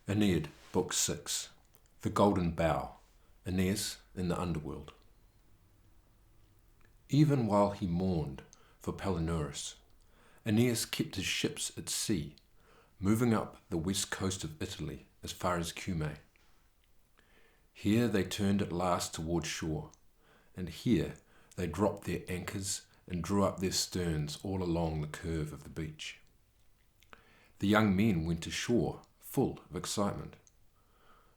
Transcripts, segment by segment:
Aeneid, Book 6, The Golden Bough, Aeneas in the Underworld. Even while he mourned for Palinurus, Aeneas kept his ships at sea, moving up the west coast of Italy as far as Cumae. Here they turned at last toward shore, and here they dropped their anchors and drew up their sterns all along the curve of the beach. The young men went ashore, full of excitement.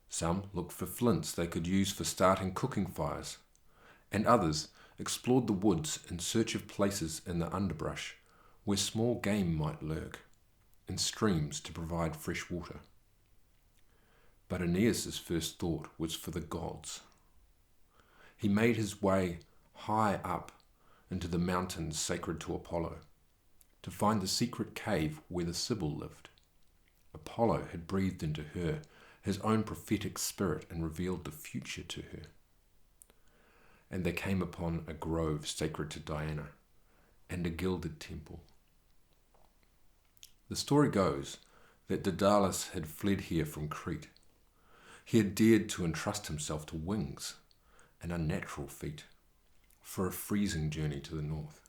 Some looked for flints they could use for starting cooking fires, and others explored the woods in search of places in the underbrush where small game might lurk, and streams to provide fresh water. But Aeneas' first thought was for the gods. He made his way high up into the mountains sacred to Apollo, to find the secret cave where the Sibyl lived. Apollo had breathed into her his own prophetic spirit and revealed the future to her. And they came upon a grove sacred to Diana and a gilded temple. The story goes that Daedalus had fled here from Crete. He had dared to entrust himself to wings, an unnatural feat, for a freezing journey to the north.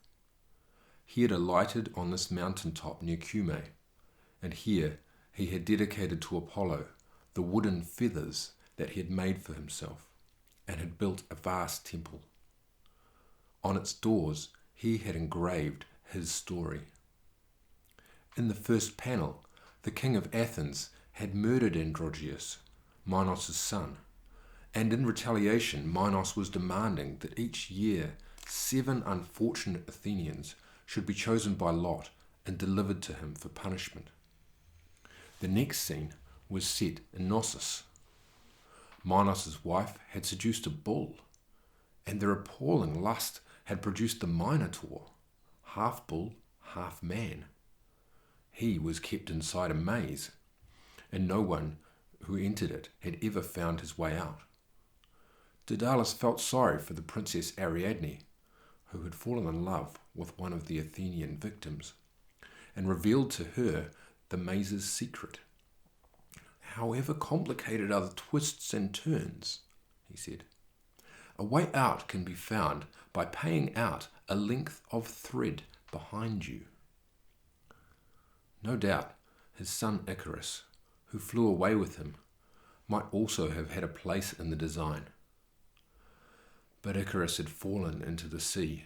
He had alighted on this mountaintop near Cumae, and here he had dedicated to Apollo the wooden feathers that he had made for himself, and had built a vast temple. On its doors he had engraved his story. In the first panel, the king of Athens had murdered Androgeus, Minos' son, and in retaliation Minos was demanding that each year 7 unfortunate Athenians should be chosen by lot and delivered to him for punishment. The next scene was set in Knossos. Minos' wife had seduced a bull, and their appalling lust had produced the Minotaur, half bull, half man. He was kept inside a maze, and no one who entered it had ever found his way out. Daedalus felt sorry for the princess Ariadne, who had fallen in love with one of the Athenian victims, and revealed to her the maze's secret. "However complicated are the twists and turns," he said, "a way out can be found by paying out a length of thread behind you." No doubt his son Icarus, who flew away with him, might also have had a place in the design. But Icarus had fallen into the sea,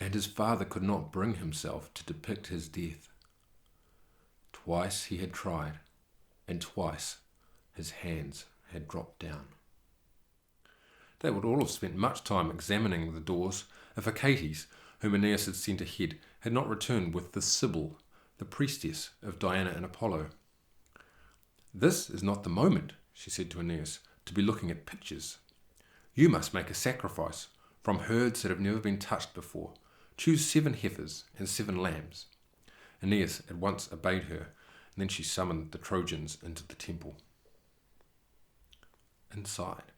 and his father could not bring himself to depict his death. Twice he had tried, and twice his hands had dropped down. They would all have spent much time examining the doors if Anchises, whom Aeneas had sent ahead, had not returned with the Sibyl, the priestess of Diana and Apollo. "This is not the moment," she said to Aeneas, "to be looking at pictures. You must make a sacrifice from herds that have never been touched before. Choose 7 heifers and 7 lambs." Aeneas at once obeyed her, and then she summoned the Trojans into the temple. Inside,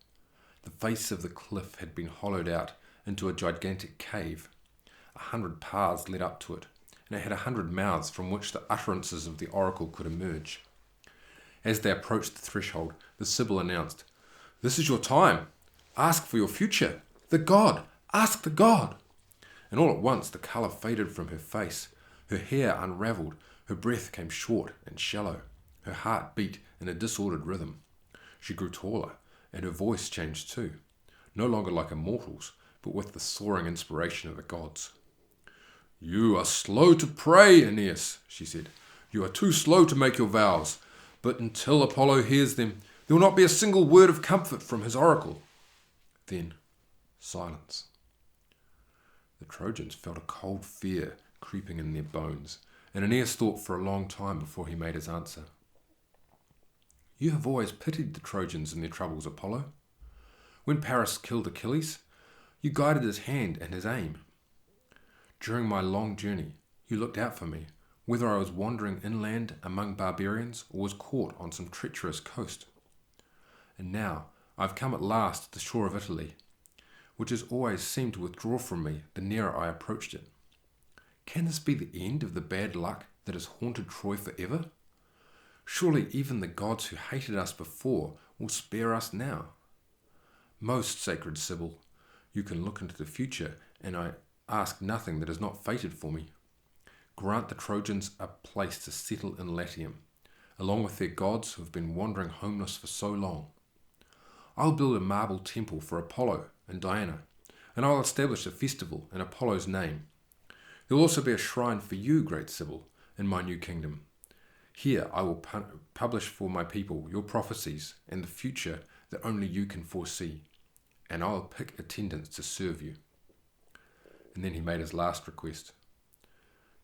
the face of the cliff had been hollowed out into a gigantic cave. 100 paths led up to it, and it had 100 mouths from which the utterances of the oracle could emerge. As they approached the threshold, the Sibyl announced, "This is your time. Ask for your future. The god! Ask the god!" And all at once the colour faded from her face. Her hair unravelled. Her breath came short and shallow. Her heart beat in a disordered rhythm. She grew taller, and her voice changed too, no longer like a mortal's, but with the soaring inspiration of the gods. "You are slow to pray, Aeneas," she said. "You are too slow to make your vows, but until Apollo hears them, there will not be a single word of comfort from his oracle." Then silence. The Trojans felt a cold fear creeping in their bones, and Aeneas thought for a long time before he made his answer. "You have always pitied the Trojans in their troubles, Apollo. When Paris killed Achilles, you guided his hand and his aim. During my long journey, you looked out for me, whether I was wandering inland among barbarians or was caught on some treacherous coast. And now I have come at last to the shore of Italy, which has always seemed to withdraw from me the nearer I approached it. Can this be the end of the bad luck that has haunted Troy forever? Surely even the gods who hated us before will spare us now. Most sacred Sibyl, you can look into the future, and I ask nothing that is not fated for me. Grant the Trojans a place to settle in Latium, along with their gods who have been wandering homeless for so long. I'll build a marble temple for Apollo and Diana, and I'll establish a festival in Apollo's name. There will also be a shrine for you, great Sibyl, in my new kingdom. Here I will publish for my people your prophecies and the future that only you can foresee, and I'll pick attendants to serve you. And then he made his last request.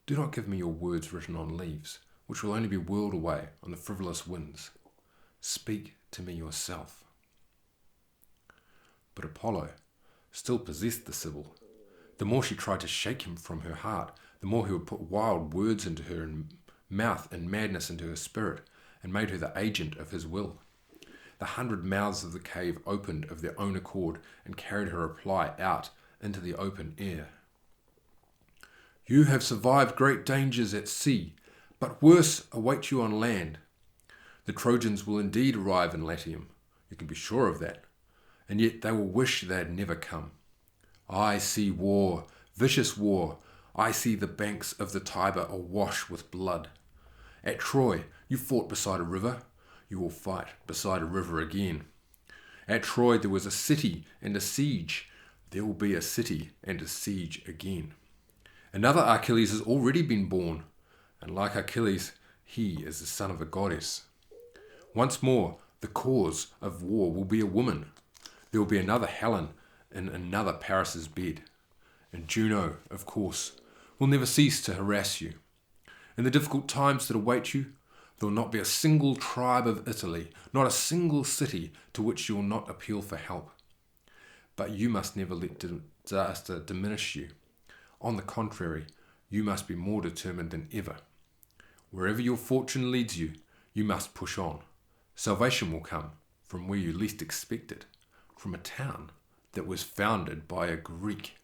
Do not give me your words written on leaves, which will only be whirled away on the frivolous winds. Speak to me yourself. But Apollo still possessed the Sibyl. The more she tried to shake him from her heart, the more he would put wild words into her mouth and madness into her spirit, and made her the agent of his will. The 100 mouths of the cave opened of their own accord and carried her reply out into the open air. You have survived great dangers at sea, but worse await you on land. The Trojans will indeed arrive in Latium, you can be sure of that, and yet they will wish they had never come. I see war, vicious war. I see the banks of the Tiber awash with blood. At Troy, you fought beside a river. You will fight beside a river again. At Troy there was a city and a siege. There will be a city and a siege again. Another Achilles has already been born, and like Achilles, he is the son of a goddess. Once more, the cause of war will be a woman. There will be another Helen in another Paris's bed. And Juno, of course, will never cease to harass you. In the difficult times that await you, there will not be a single tribe of Italy, not a single city to which you will not appeal for help. But you must never let disaster diminish you. On the contrary, you must be more determined than ever. Wherever your fortune leads you, you must push on. Salvation will come from where you least expect it, from a town that was founded by a Greek.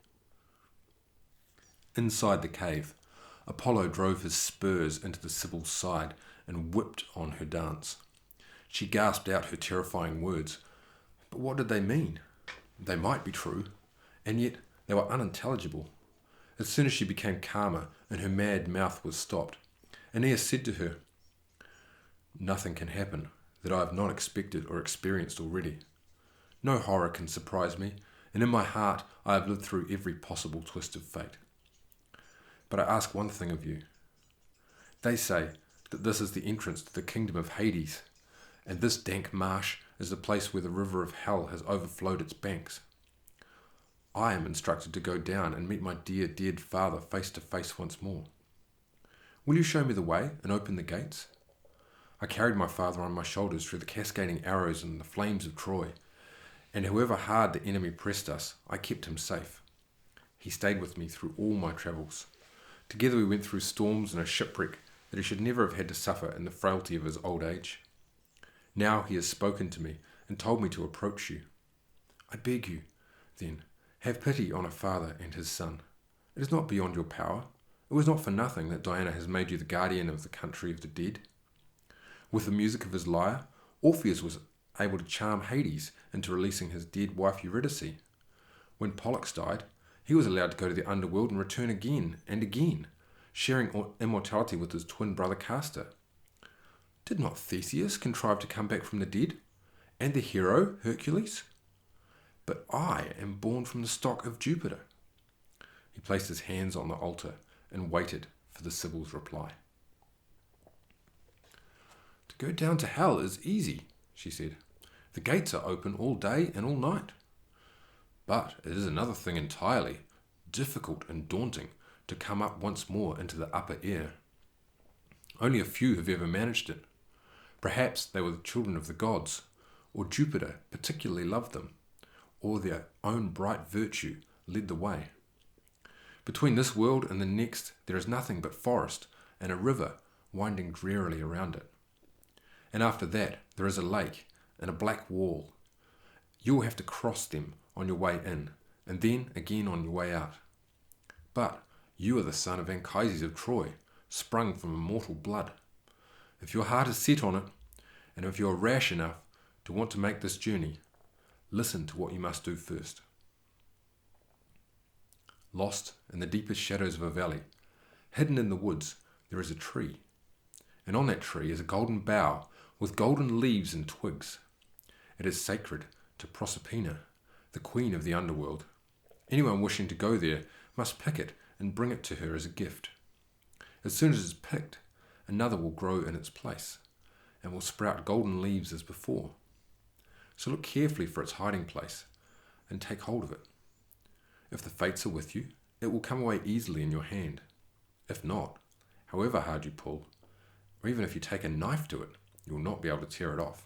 Inside the cave, Apollo drove his spurs into the Sibyl's side and whipped on her dance. She gasped out her terrifying words, but what did they mean? They might be true, and yet they were unintelligible. As soon as she became calmer and her mad mouth was stopped, Aeneas said to her, Nothing can happen that I have not expected or experienced already. No horror can surprise me, and in my heart I have lived through every possible twist of fate. But I ask one thing of you. They say that this is the entrance to the kingdom of Hades, and this dank marsh is the place where the river of hell has overflowed its banks. I am instructed to go down and meet my dear dead father face to face once more. Will you show me the way and open the gates? I carried my father on my shoulders through the cascading arrows and the flames of Troy, and however hard the enemy pressed us, I kept him safe. He stayed with me through all my travels. Together we went through storms and a shipwreck that he should never have had to suffer in the frailty of his old age. Now he has spoken to me and told me to approach you. I beg you, then, have pity on a father and his son. It is not beyond your power. It was not for nothing that Diana has made you the guardian of the country of the dead. With the music of his lyre, Orpheus was able to charm Hades into releasing his dead wife Eurydice. When Pollux died, he was allowed to go to the Underworld and return again and again, sharing immortality with his twin brother Castor. Did not Theseus contrive to come back from the dead, and the hero Hercules? But I am born from the stock of Jupiter. He placed his hands on the altar and waited for the Sibyl's reply. To go down to hell is easy, she said. The gates are open all day and all night. But it is another thing entirely, difficult and daunting, to come up once more into the upper air. Only a few have ever managed it. Perhaps they were the children of the gods, or Jupiter particularly loved them, or their own bright virtue led the way. Between this world and the next there is nothing but forest and a river winding drearily around it. And after that there is a lake and a black wall. You will have to cross them on your way in, and then again on your way out. But you are the son of Anchises of Troy, sprung from immortal blood. If your heart is set on it, and if you are rash enough to want to make this journey, listen to what you must do first. Lost in the deepest shadows of a valley, hidden in the woods, there is a tree, and on that tree is a golden bough with golden leaves and twigs. It is sacred to Proserpina, the queen of the Underworld. Anyone wishing to go there must pick it and bring it to her as a gift. As soon as it is picked, another will grow in its place, and will sprout golden leaves as before. So look carefully for its hiding place, and take hold of it. If the fates are with you, it will come away easily in your hand. If not, however hard you pull, or even if you take a knife to it, you will not be able to tear it off.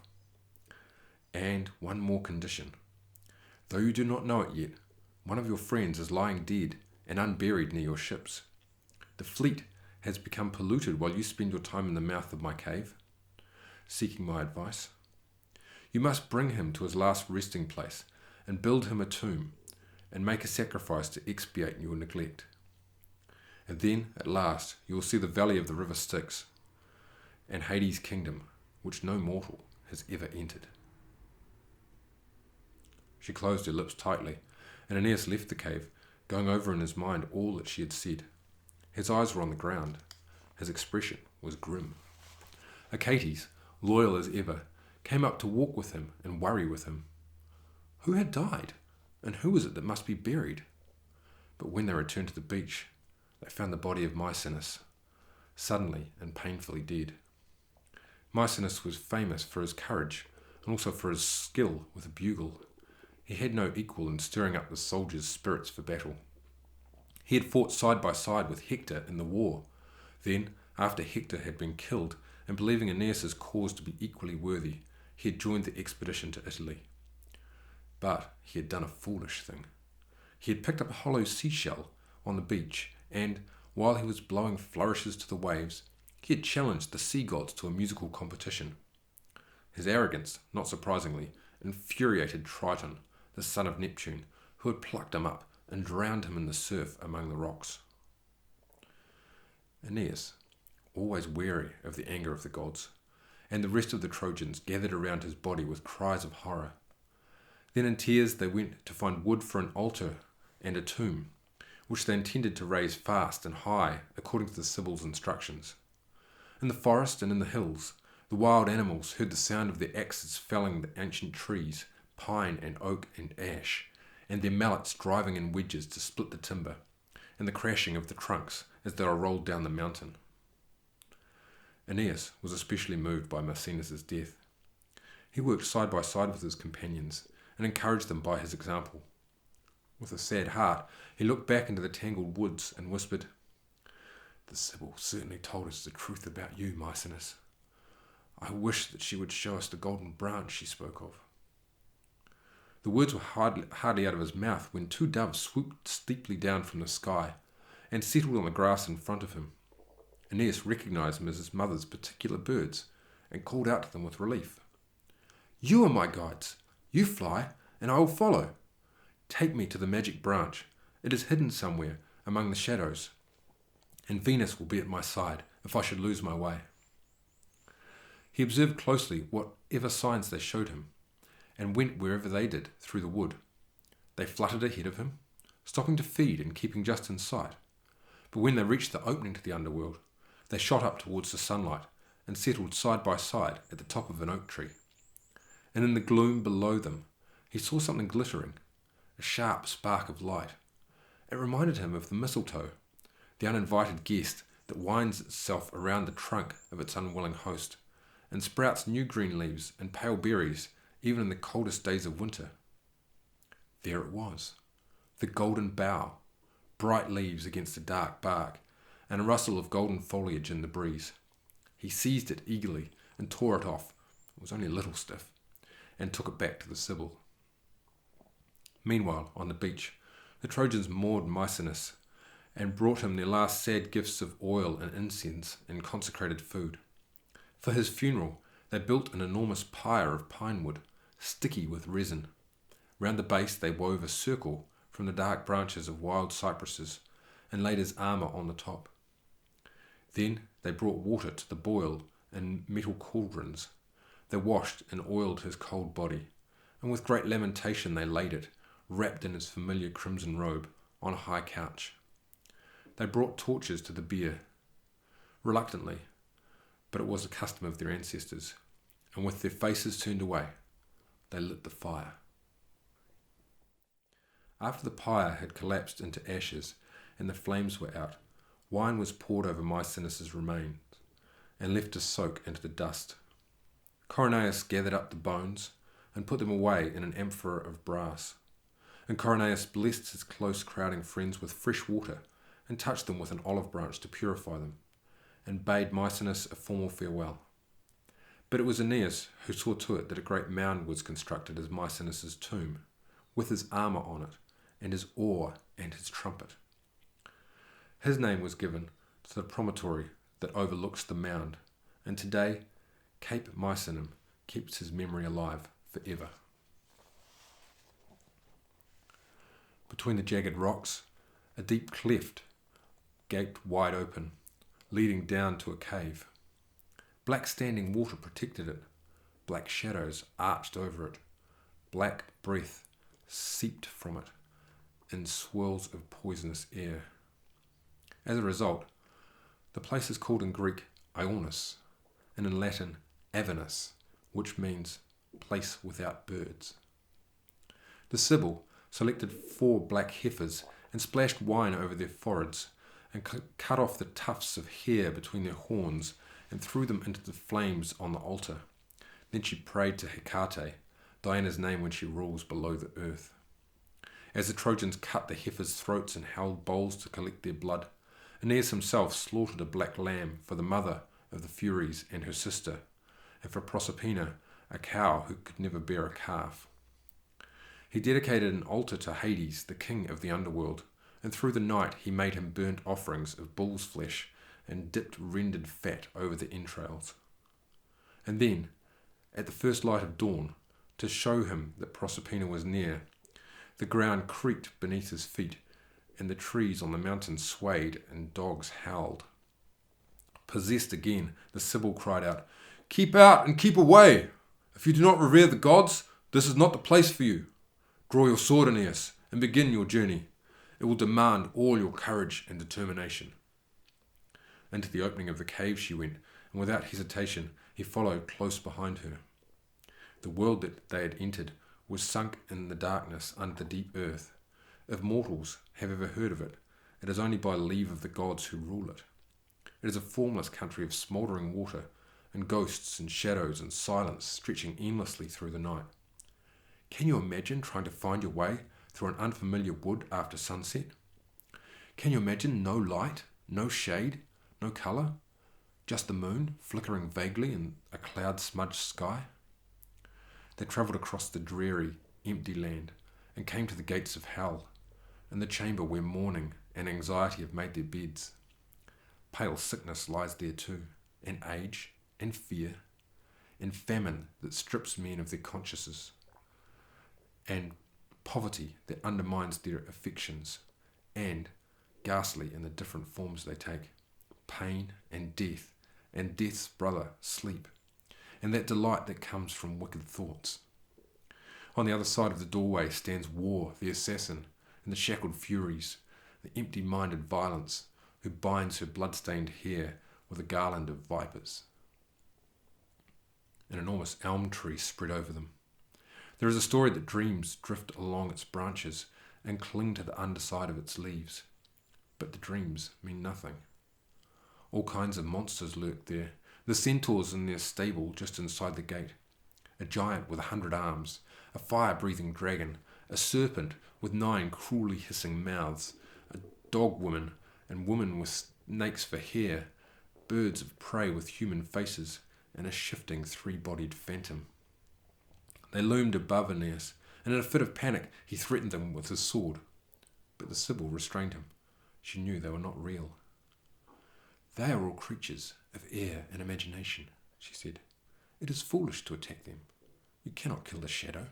And one more condition. Though you do not know it yet, one of your friends is lying dead and unburied near your ships. The fleet has become polluted while you spend your time in the mouth of my cave, seeking my advice. You must bring him to his last resting place and build him a tomb and make a sacrifice to expiate your neglect. And then, at last, you will see the valley of the river Styx and Hades' kingdom, which no mortal has ever entered. She closed her lips tightly, and Aeneas left the cave, going over in his mind all that she had said. His eyes were on the ground. His expression was grim. Achates, loyal as ever, came up to walk with him and worry with him. Who had died, and who was it that must be buried? But when they returned to the beach, they found the body of Misenus, suddenly and painfully dead. Misenus was famous for his courage, and also for his skill with a bugle. He had no equal in stirring up the soldiers' spirits for battle. He had fought side by side with Hector in the war. Then, after Hector had been killed, and believing Aeneas' cause to be equally worthy, he had joined the expedition to Italy. But he had done a foolish thing. He had picked up a hollow seashell on the beach, and, while he was blowing flourishes to the waves, he had challenged the sea gods to a musical competition. His arrogance, not surprisingly, infuriated Triton, the son of Neptune, who had plucked him up and drowned him in the surf among the rocks. Aeneas, always wary of the anger of the gods, and the rest of the Trojans gathered around his body with cries of horror. Then in tears they went to find wood for an altar and a tomb, which they intended to raise fast and high according to the Sibyl's instructions. In the forest and in the hills, the wild animals heard the sound of their axes felling the ancient trees, pine and oak and ash, and their mallets driving in wedges to split the timber, and the crashing of the trunks as they were rolled down the mountain. Aeneas was especially moved by Misenus' death. He worked side by side with his companions and encouraged them by his example. With a sad heart, he looked back into the tangled woods and whispered, "The Sibyl certainly told us the truth about you, Misenus. I wish that she would show us the golden branch she spoke of." The words were hardly out of his mouth when two doves swooped steeply down from the sky and settled on the grass in front of him. Aeneas recognized them as his mother's particular birds and called out to them with relief. "You are my guides. You fly, and I will follow. Take me to the magic branch. It is hidden somewhere among the shadows, and Venus will be at my side if I should lose my way." He observed closely whatever signs they showed him, and went wherever they did through the wood. They fluttered ahead of him, stopping to feed and keeping just in sight. But when they reached the opening to the underworld, they shot up towards the sunlight and settled side by side at the top of an oak tree. And in the gloom below them, he saw something glittering, a sharp spark of light. It reminded him of the mistletoe, the uninvited guest that winds itself around the trunk of its unwilling host, and sprouts new green leaves and pale berries even in the coldest days of winter. There it was, the golden bough, bright leaves against the dark bark, and a rustle of golden foliage in the breeze. He seized it eagerly and tore it off. It was only a little stiff, and took it back to the Sibyl. Meanwhile, on the beach, the Trojans moored Misenus and brought him their last sad gifts of oil and incense and consecrated food. For his funeral, they built an enormous pyre of pine wood, sticky with resin. Round the base they wove a circle from the dark branches of wild cypresses and laid his armour on the top. Then they brought water to the boil in metal cauldrons. They washed and oiled his cold body, and with great lamentation they laid it, wrapped in his familiar crimson robe, on a high couch. They brought torches to the bier, reluctantly, but it was the custom of their ancestors, and with their faces turned away, they lit the fire. After the pyre had collapsed into ashes and the flames were out, wine was poured over Misenus' remains and left to soak into the dust. Coroneus gathered up the bones and put them away in an amphora of brass, and Coroneus blessed his close crowding friends with fresh water and touched them with an olive branch to purify them, and bade Misenus a formal farewell. But it was Aeneas who saw to it that a great mound was constructed as Misenus' tomb, with his armour on it, and his oar and his trumpet. His name was given to the promontory that overlooks the mound, and today Cape Misenum keeps his memory alive forever. Between the jagged rocks, a deep cleft gaped wide open, leading down to a cave. Black standing water protected it, black shadows arched over it, black breath seeped from it in swirls of poisonous air. As a result, the place is called in Greek Ionis, and in Latin Avernus, which means place without birds. The Sibyl selected 4 black heifers and splashed wine over their foreheads, and cut off the tufts of hair between their horns and threw them into the flames on the altar. Then she prayed to Hecate, Diana's name when she rules below the earth. As the Trojans cut the heifers' throats and held bowls to collect their blood, Aeneas himself slaughtered a black lamb for the mother of the Furies and her sister, and for Proserpina, a cow who could never bear a calf. He dedicated an altar to Hades, the king of the Underworld, and through the night he made him burnt offerings of bull's flesh and dipped rendered fat over the entrails. And then, at the first light of dawn, to show him that Proserpina was near, the ground creaked beneath his feet, and the trees on the mountain swayed, and dogs howled. Possessed again, the Sibyl cried out, "Keep out and keep away! If you do not revere the gods, this is not the place for you. Draw your sword, Aeneas, and begin your journey. It will demand all your courage and determination." Into the opening of the cave she went, and without hesitation he followed close behind her. The world that they had entered was sunk in the darkness under the deep earth. If mortals have ever heard of it, it is only by leave of the gods who rule it. It is a formless country of smouldering water, and ghosts and shadows and silence stretching endlessly through the night. Can you imagine trying to find your way through an unfamiliar wood after sunset? Can you imagine no light, no shade, no colour, just the moon flickering vaguely in a cloud-smudged sky? They travelled across the dreary, empty land and came to the gates of hell, in the chamber where mourning and anxiety have made their beds. Pale sickness lies there too, and age, and fear, and famine that strips men of their consciences, and poverty that undermines their affections, and, ghastly in the different forms they take, pain and death's brother, sleep, and that delight that comes from wicked thoughts. On the other side of the doorway stands War, the assassin, and the shackled Furies, the empty-minded Violence, who binds her blood-stained hair with a garland of vipers. An enormous elm tree spread over them. There is a story that dreams drift along its branches and cling to the underside of its leaves, but the dreams mean nothing. All kinds of monsters lurk there, the centaurs in their stable just inside the gate, a giant with 100 arms, a fire-breathing dragon, a serpent with 9 cruelly hissing mouths, a dog-woman and women with snakes for hair, birds of prey with human faces, and a shifting 3-bodied phantom. They loomed above Aeneas, and in a fit of panic he threatened them with his sword. But the Sibyl restrained him. She knew they were not real. "They are all creatures of air and imagination," she said. "It is foolish to attack them. You cannot kill the shadow."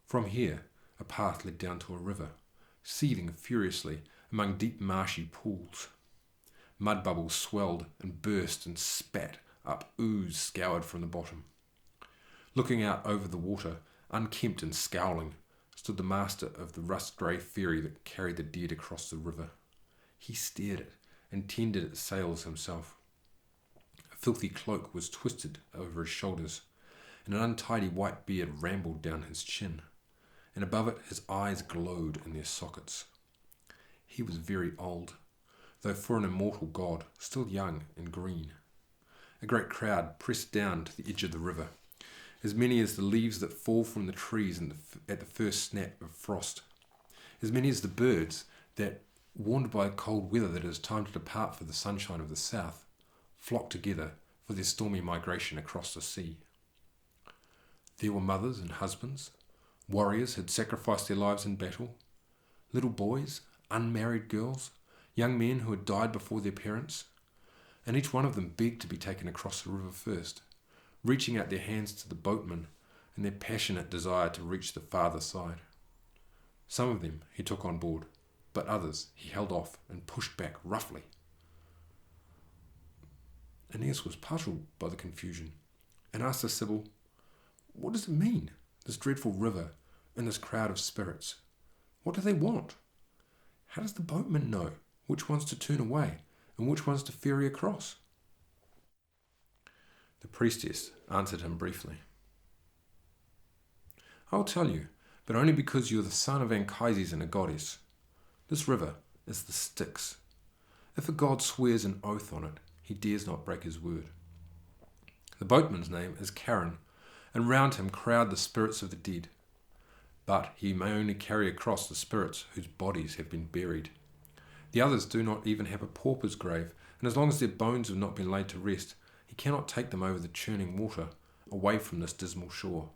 From here, a path led down to a river, seething furiously among deep marshy pools. Mud bubbles swelled and burst and spat up ooze scoured from the bottom. Looking out over the water, unkempt and scowling, stood the master of the rust-grey ferry that carried the dead across the river. He steered it and tended its sails himself. A filthy cloak was twisted over his shoulders, and an untidy white beard rambled down his chin, and above it his eyes glowed in their sockets. He was very old, though for an immortal god, still young and green. A great crowd pressed down to the edge of the river, as many as the leaves that fall from the trees at the first snap of frost, as many as the birds that, warned by cold weather that it is time to depart for the sunshine of the south, flock together for their stormy migration across the sea. There were mothers and husbands, warriors had sacrificed their lives in battle, little boys, unmarried girls, young men who had died before their parents, and each one of them begged to be taken across the river first, reaching out their hands to the boatman in their passionate desire to reach the farther side. Some of them he took on board, but others he held off and pushed back roughly. Aeneas was puzzled by the confusion and asked the Sibyl, "What does it mean, this dreadful river and this crowd of spirits? What do they want? How does the boatman know which ones to turn away and which ones to ferry across?" The priestess answered him briefly. "I'll tell you, but only because you are the son of Anchises and a goddess. This river is the Styx. If a god swears an oath on it, he dares not break his word. The boatman's name is Charon, and round him crowd the spirits of the dead. But he may only carry across the spirits whose bodies have been buried. The others do not even have a pauper's grave, and as long as their bones have not been laid to rest, he cannot take them over the churning water, away from this dismal shore.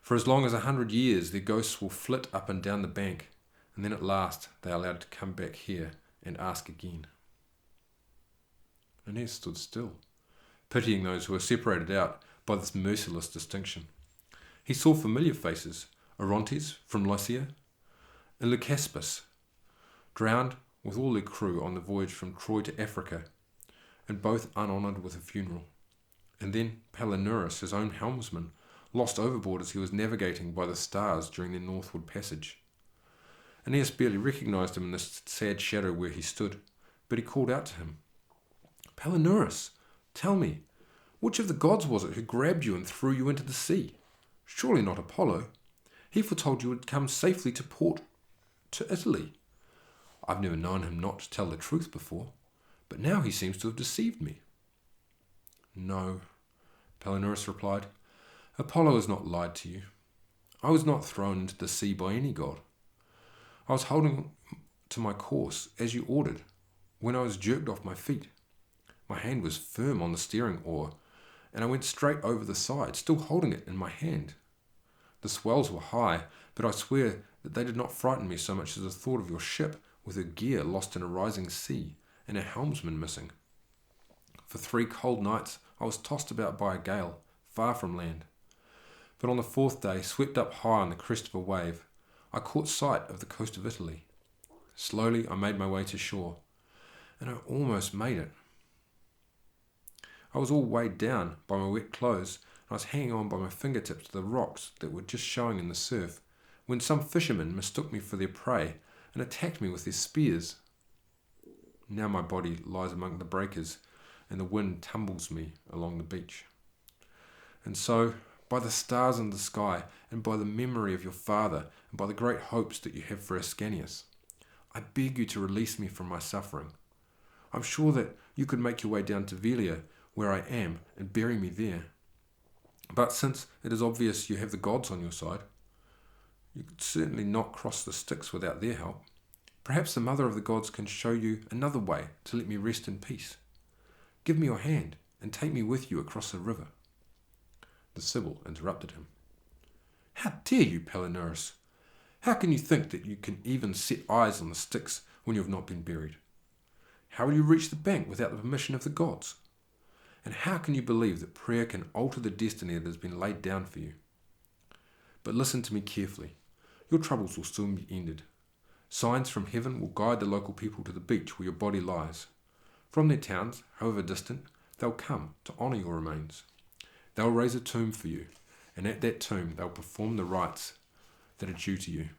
For as long as 100 years their ghosts will flit up and down the bank, and then at last they are allowed to come back here and ask again." Aeneas stood still, pitying those who were separated out by this merciless distinction. He saw familiar faces, Orontes from Lycia, and Lycaspis, drowned with all their crew on the voyage from Troy to Africa, and both unhonoured with a funeral. And then Palinurus, his own helmsman, lost overboard as he was navigating by the stars during their northward passage. Aeneas barely recognised him in the sad shadow where he stood, but he called out to him, "Palinurus, tell me, which of the gods was it who grabbed you and threw you into the sea? Surely not Apollo. He foretold you would come safely to port to Italy. I've never known him not to tell the truth before, but now he seems to have deceived me." "No," Palinurus replied, "Apollo has not lied to you. I was not thrown into the sea by any god. I was holding to my course, as you ordered, when I was jerked off my feet. My hand was firm on the steering oar, and I went straight over the side, still holding it in my hand. The swells were high, but I swear that they did not frighten me so much as the thought of your ship with her gear lost in a rising sea and her helmsman missing. For 3 cold nights I was tossed about by a gale, far from land. But on the 4th day, swept up high on the crest of a wave, I caught sight of the coast of Italy. Slowly I made my way to shore, and I almost made it. I was all weighed down by my wet clothes, and I was hanging on by my fingertips to the rocks that were just showing in the surf, when some fishermen mistook me for their prey and attacked me with their spears. Now my body lies among the breakers, and the wind tumbles me along the beach. And so, by the stars in the sky, and by the memory of your father, and by the great hopes that you have for Ascanius, I beg you to release me from my suffering. I'm sure that you could make your way down to Velia, where I am, and bury me there. But since it is obvious you have the gods on your side, you could certainly not cross the Styx without their help. Perhaps the mother of the gods can show you another way to let me rest in peace. Give me your hand, and take me with you across the river." The Sibyl interrupted him. "How dare you, Palinurus? How can you think that you can even set eyes on the Styx when you have not been buried? How will you reach the bank without the permission of the gods? And how can you believe that prayer can alter the destiny that has been laid down for you? But listen to me carefully. Your troubles will soon be ended. Signs from heaven will guide the local people to the beach where your body lies. From their towns, however distant, they'll come to honour your remains. They'll raise a tomb for you, and at that tomb they'll perform the rites that are due to you.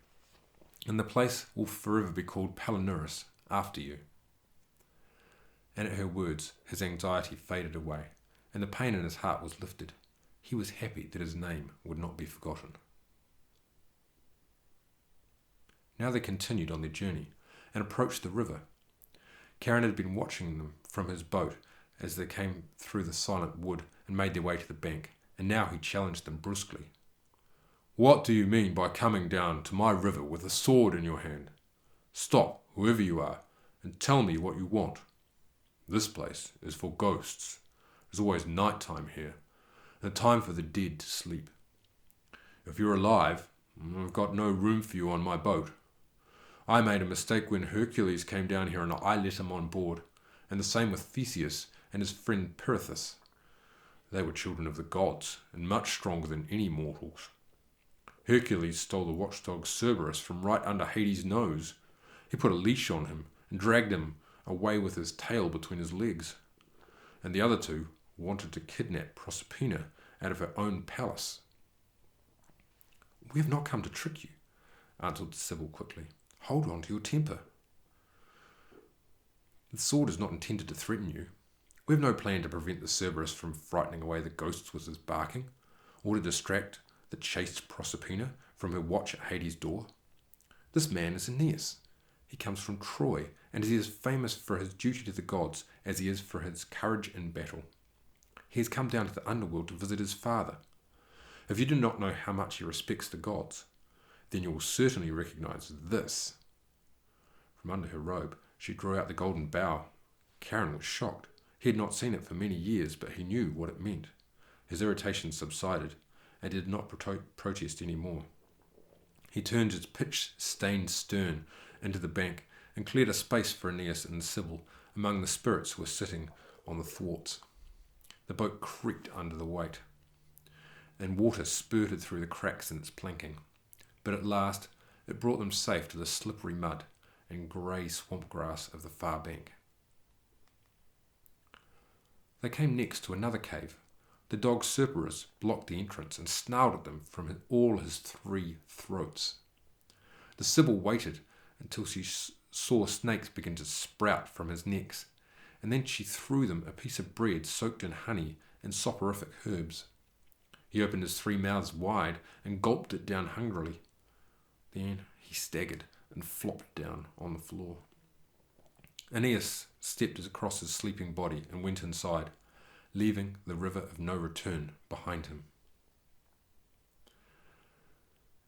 And the place will forever be called Palinurus after you. And at her words, his anxiety faded away, and the pain in his heart was lifted. He was happy that his name would not be forgotten. Now they continued on their journey, and approached the river. Charon had been watching them from his boat as they came through the silent wood and made their way to the bank, and now he challenged them brusquely. "What do you mean by coming down to my river with a sword in your hand? Stop, whoever you are, and tell me what you want. This place is for ghosts. It's always night time here, and a time for the dead to sleep. If you're alive, I've got no room for you on my boat. I made a mistake when Hercules came down here and I let him on board, and the same with Theseus and his friend Pirithous. They were children of the gods, and much stronger than any mortals. Hercules stole the watchdog Cerberus from right under Hades' nose. He put a leash on him and dragged him away with his tail between his legs. And the other two wanted to kidnap Proserpina out of her own palace." "We have not come to trick you," answered Sibyl quickly. "Hold on to your temper. The sword is not intended to threaten you. We have no plan to prevent the Cerberus from frightening away the ghosts with his barking, or to distract the chaste Proserpina from her watch at Hades' door. This man is Aeneas. He comes from Troy, and he is famous for his duty to the gods as he is for his courage in battle. He has come down to the Underworld to visit his father. If you do not know how much he respects the gods, then you will certainly recognize this." From under her robe, she drew out the golden bough. Charon was shocked. He had not seen it for many years, but he knew what it meant. His irritation subsided, and he did not protest any more. He turned his pitch-stained stern into the bank and cleared a space for Aeneas and Sibyl among the spirits who were sitting on the thwarts. The boat creaked under the weight, and water spurted through the cracks in its planking. But at last it brought them safe to the slippery mud and grey swamp grass of the far bank. They came next to another cave. The dog Cerberus blocked the entrance and snarled at them from all his 3 throats. The Sibyl waited until she saw snakes begin to sprout from his necks, and then she threw them a piece of bread soaked in honey and soporific herbs. He opened his 3 mouths wide and gulped it down hungrily. Then he staggered and flopped down on the floor. Aeneas stepped across his sleeping body and went inside, leaving the river of no return behind him.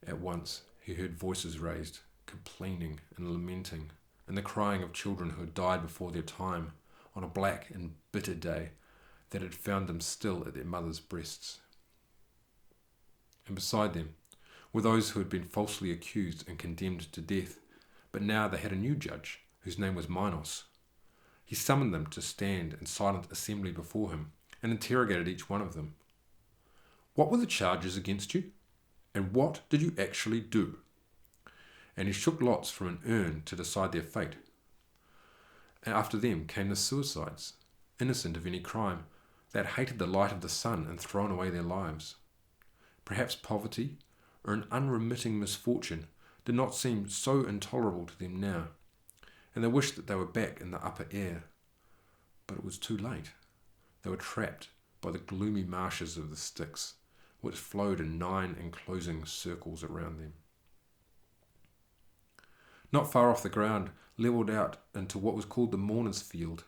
At once he heard voices raised, complaining and lamenting, and the crying of children who had died before their time on a black and bitter day that had found them still at their mothers' breasts. And beside them were those who had been falsely accused and condemned to death, but now they had a new judge, whose name was Misenus. He summoned them to stand in silent assembly before him, and interrogated each one of them. "What were the charges against you? And what did you actually do?" And he shook lots from an urn to decide their fate. And after them came the suicides, innocent of any crime. They had hated the light of the sun and thrown away their lives. Perhaps poverty, or an unremitting misfortune, did not seem so intolerable to them now, and they wished that they were back in the upper air. But it was too late. They were trapped by the gloomy marshes of the Styx, which flowed in 9 enclosing circles around them. Not far off the ground, levelled out into what was called the Mourner's Field.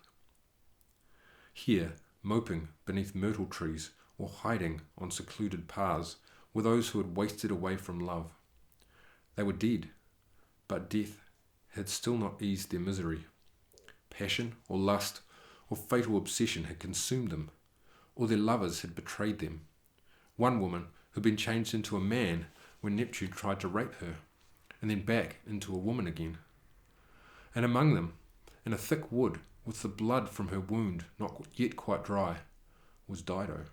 Here, moping beneath myrtle trees or hiding on secluded paths, were those who had wasted away from love. They were dead, but death had still not eased their misery. Passion or lust or fatal obsession had consumed them, or their lovers had betrayed them. One woman had been changed into a man when Neptune tried to rape her, and then back into a woman again. And among them, in a thick wood, with the blood from her wound not yet quite dry, was Dido.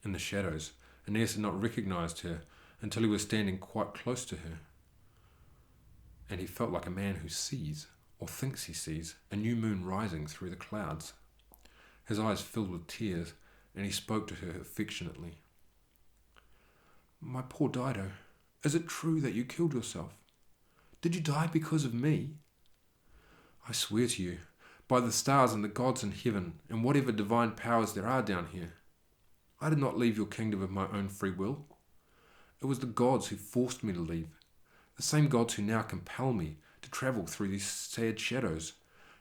In the shadows, Aeneas had not recognized her until he was standing quite close to her, and he felt like a man who sees or thinks he sees, a new moon rising through the clouds. His eyes filled with tears, and he spoke to her affectionately. "My poor Dido, is it true that you killed yourself? Did you die because of me? I swear to you, by the stars and the gods in heaven, and whatever divine powers there are down here, I did not leave your kingdom of my own free will. It was the gods who forced me to leave, the same gods who now compel me to travel through these sad shadows,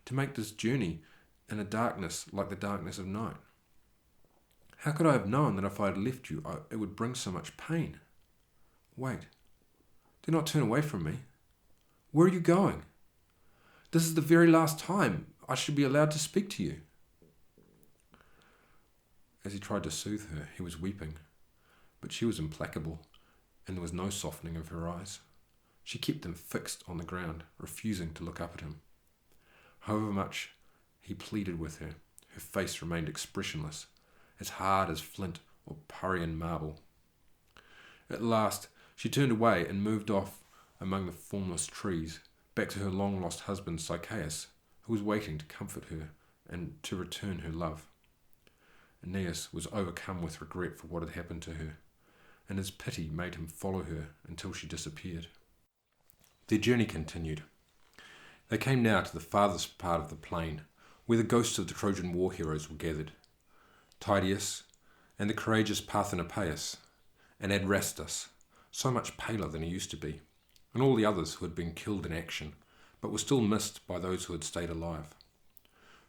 to make this journey in a darkness like the darkness of night. How could I have known that if I had left you, it would bring so much pain? Wait, do not turn away from me. Where are you going? This is the very last time I should be allowed to speak to you." As he tried to soothe her, he was weeping, but she was implacable, and there was no softening of her eyes. She kept them fixed on the ground, refusing to look up at him. However much he pleaded with her, her face remained expressionless, as hard as flint or Parian marble. At last, she turned away and moved off among the formless trees, back to her long-lost husband Sychaeus, who was waiting to comfort her and to return her love. Aeneas was overcome with regret for what had happened to her, and his pity made him follow her until she disappeared. Their journey continued. They came now to the farthest part of the plain, where the ghosts of the Trojan war heroes were gathered. Tydeus, and the courageous Parthenopaeus, and Adrastus, so much paler than he used to be, and all the others who had been killed in action, but were still missed by those who had stayed alive.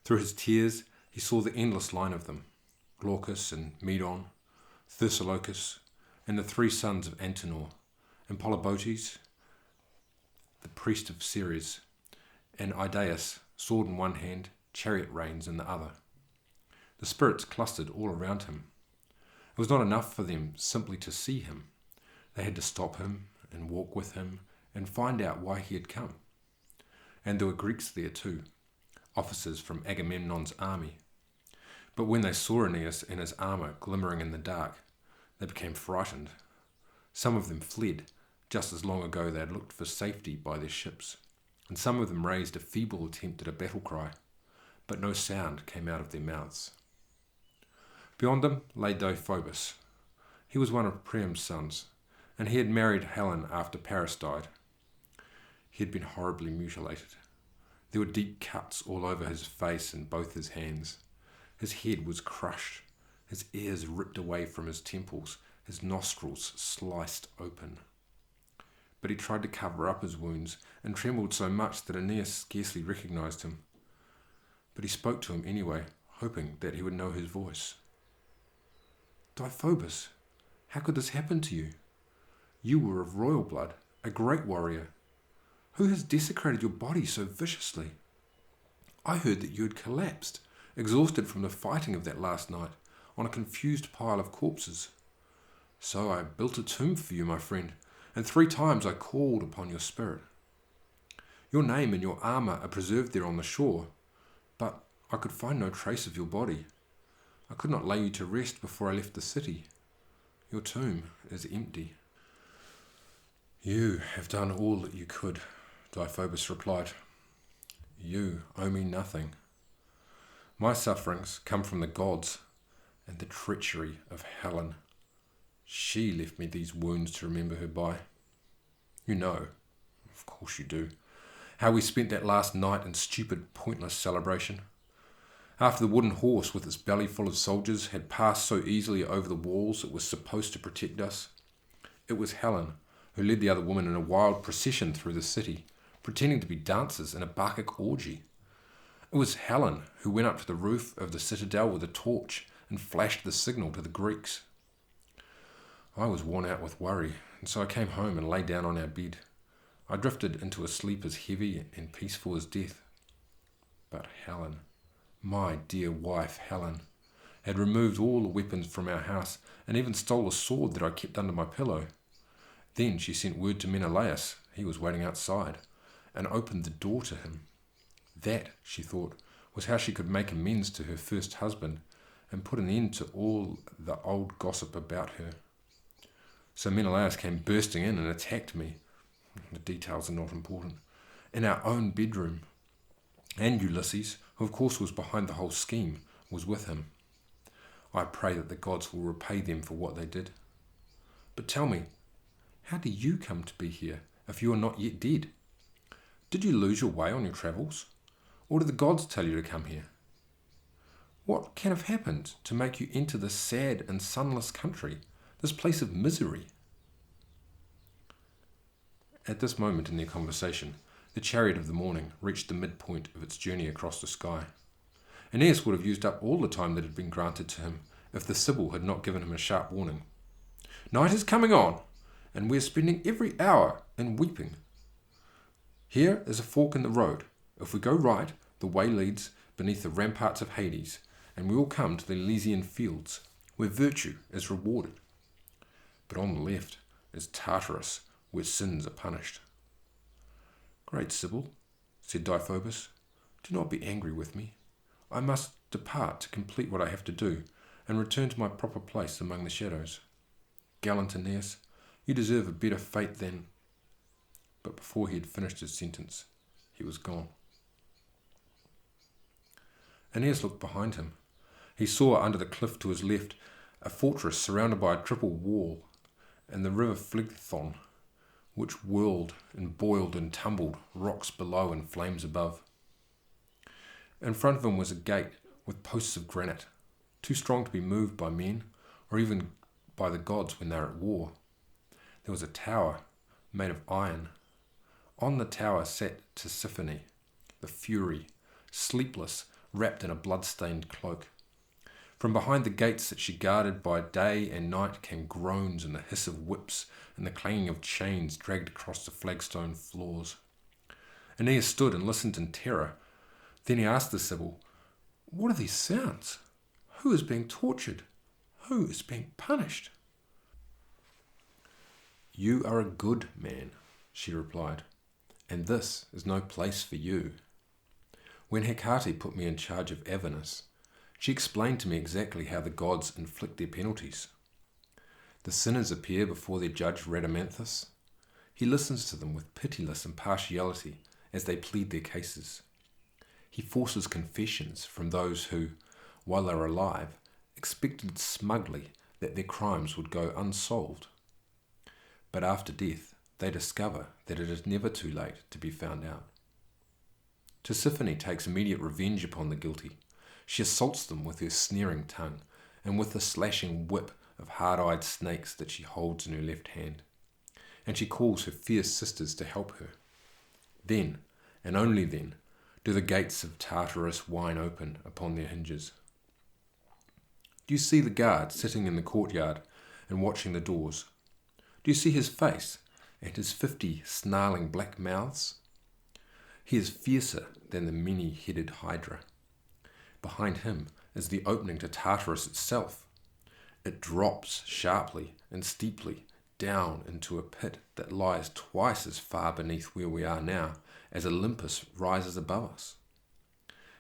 Through his tears he saw the endless line of them, Glaucus and Medon, Thessalocus, and the 3 sons of Antenor, and Polybotes, the priest of Ceres, and Idaeus, sword in one hand, chariot reins in the other. The spirits clustered all around him. It was not enough for them simply to see him. They had to stop him and walk with him and find out why he had come. And there were Greeks there too, officers from Agamemnon's army. But when they saw Aeneas and his armour glimmering in the dark, they became frightened. Some of them fled, just as long ago they had looked for safety by their ships, and some of them raised a feeble attempt at a battle cry, but no sound came out of their mouths. Beyond them lay Deiphobus. He was one of Priam's sons, and he had married Helen after Paris died. He had been horribly mutilated. There were deep cuts all over his face and both his hands. His head was crushed, his ears ripped away from his temples, his nostrils sliced open. But he tried to cover up his wounds and trembled so much that Aeneas scarcely recognized him. But he spoke to him anyway, hoping that he would know his voice. "Deiphobus, how could this happen to you? You were of royal blood, a great warrior. Who has desecrated your body so viciously? I heard that you had collapsed, exhausted from the fighting of that last night, on a confused pile of corpses. So I built a tomb for you, my friend, and 3 times I called upon your spirit. Your name and your armour are preserved there on the shore, but I could find no trace of your body. I could not lay you to rest before I left the city. Your tomb is empty." "You have done all that you could," Deiphobus replied. "You owe me nothing. My sufferings come from the gods and the treachery of Helen. She left me these wounds to remember her by. You know, of course you do, how we spent that last night in stupid, pointless celebration. After the wooden horse with its belly full of soldiers had passed so easily over the walls it was supposed to protect us, it was Helen who led the other women in a wild procession through the city, pretending to be dancers in a Bacchic orgy. It was Helen who went up to the roof of the citadel with a torch and flashed the signal to the Greeks. I was worn out with worry, and so I came home and lay down on our bed. I drifted into a sleep as heavy and peaceful as death. But Helen, my dear wife Helen, had removed all the weapons from our house and even stole a sword that I kept under my pillow. Then she sent word to Menelaus, he was waiting outside, and opened the door to him. That, she thought, was how she could make amends to her first husband and put an end to all the old gossip about her. So Menelaus came bursting in and attacked me. The details are not important. In our own bedroom. And Ulysses, who of course was behind the whole scheme, was with him. I pray that the gods will repay them for what they did. But tell me, how do you come to be here if you are not yet dead? Did you lose your way on your travels? Or did the gods tell you to come here? What can have happened to make you enter this sad and sunless country, this place of misery? At this moment in their conversation, the chariot of the morning reached the midpoint of its journey across the sky. Aeneas would have used up all the time that had been granted to him if the Sibyl had not given him a sharp warning. Night is coming on, and we are spending every hour in weeping. Here is a fork in the road. If we go right, the way leads beneath the ramparts of Hades, and we will come to the Elysian fields, where virtue is rewarded. But on the left is Tartarus, where sins are punished. Great Sibyl, said Deiphobus, do not be angry with me. I must depart to complete what I have to do, and return to my proper place among the shadows. Gallant Aeneas, you deserve a better fate than... But before he had finished his sentence, he was gone. Aeneas looked behind him. He saw under the cliff to his left a fortress surrounded by a triple wall, and the river Phlegethon, which whirled and boiled and tumbled, rocks below and flames above. In front of him was a gate with posts of granite, too strong to be moved by men, or even by the gods when they are at war. There was a tower made of iron. On the tower sat Tisiphone, the Fury, sleepless, wrapped in a blood-stained cloak. From behind the gates that she guarded by day and night came groans and the hiss of whips and the clanging of chains dragged across the flagstone floors. Aeneas stood and listened in terror. Then he asked the Sibyl, "What are these sounds? Who is being tortured? Who is being punished?" "You are a good man," she replied, "and this is no place for you. When Hecate put me in charge of Avernus, she explained to me exactly how the gods inflict their penalties. The sinners appear before their judge Rhadamanthus. He listens to them with pitiless impartiality as they plead their cases. He forces confessions from those who, while they were alive, expected smugly that their crimes would go unsolved. But after death, they discover that it is never too late to be found out. Tisiphone takes immediate revenge upon the guilty. She assaults them with her sneering tongue and with the slashing whip of hard-eyed snakes that she holds in her left hand. And she calls her fierce sisters to help her. Then, and only then, do the gates of Tartarus whine open upon their hinges. Do you see the guard sitting in the courtyard and watching the doors? Do you see his face and his 50 snarling black mouths? He is fiercer than the many-headed hydra. Behind him is the opening to Tartarus itself. It drops sharply and steeply down into a pit that lies twice as far beneath where we are now as Olympus rises above us.